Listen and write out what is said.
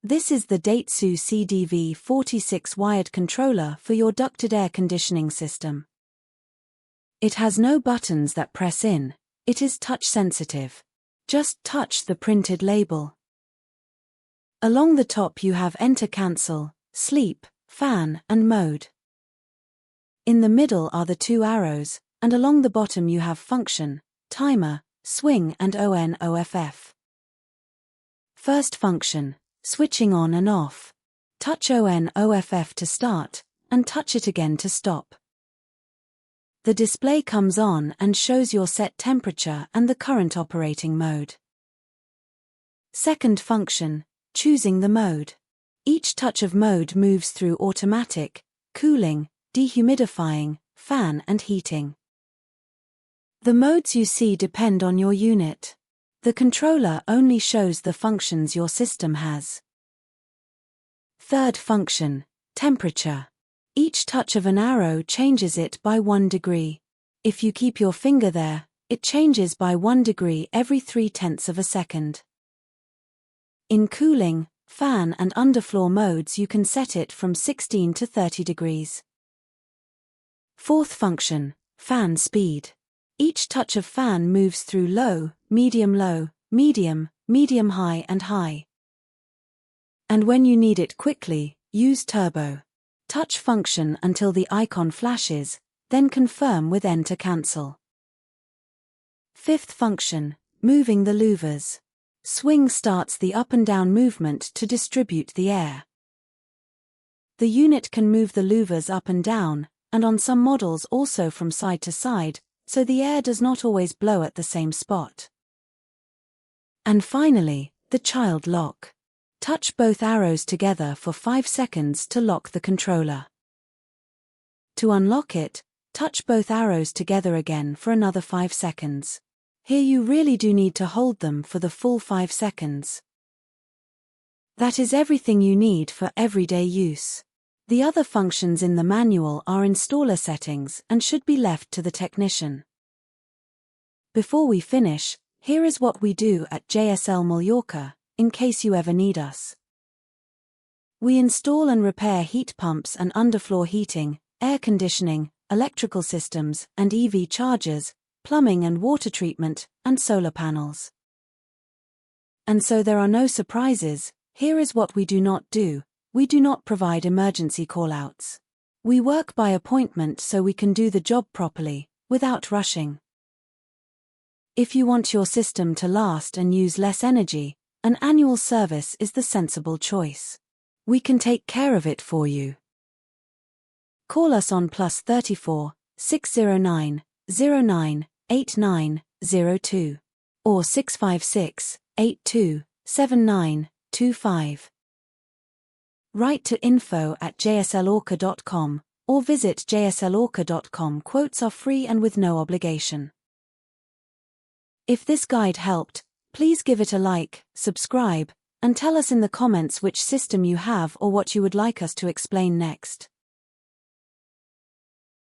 This is the Daitsu CDV-46 wired controller for your ducted air conditioning system. It has no buttons that press in, it is touch sensitive. Just touch the printed label. Along the top you have enter, cancel, sleep, fan, and mode. In the middle are the two arrows, and along the bottom you have function, timer, swing, and on/off. First function, switching on and off. Touch on/off to start, and touch it again to stop. The display comes on and shows your set temperature and the current operating mode. Second function, choosing the mode. Each touch of mode moves through automatic, cooling, dehumidifying, fan, and heating. The modes you see depend on your unit. The controller only shows the functions your system has. Third function, temperature. Each touch of an arrow changes it by 1 degree. If you keep your finger there, it changes by 1 degree every 0.3 of a second. In cooling, fan, and underfloor modes you can set it from 16 to 30 degrees. Fourth function, fan speed. Each touch of fan moves through low, medium, medium high, and high. And when you need it quickly, use turbo. Touch function until the icon flashes, then confirm with enter, cancel. Fifth function, moving the louvres. Swing starts the up and down movement to distribute the air. The unit can move the louvres up and down, and on some models also from side to side, so the air does not always blow at the same spot. And finally, the child lock. Touch both arrows together for 5 seconds to lock the controller. To unlock it, touch both arrows together again for another 5 seconds. Here you really do need to hold them for the full 5 seconds. That is everything you need for everyday use. The other functions in the manual are installer settings and should be left to the technician. Before we finish, here is what we do at JSL Mallorca, in case you ever need us. We install and repair heat pumps and underfloor heating, air conditioning, electrical systems and EV chargers, plumbing and water treatment, and solar panels. And so there are no surprises. Here is what we do not do. We do not provide emergency callouts. We work by appointment so we can do the job properly, without rushing. If you want your system to last and use less energy, an annual service is the sensible choice. We can take care of it for you. Call us on +34 609 09 8902 or 656 82 7925. Write to info@jslorca.com or visit jslorca.com. Quotes are free and with no obligation. If this guide helped, please give it a like, subscribe, and tell us in the comments which system you have or what you would like us to explain next.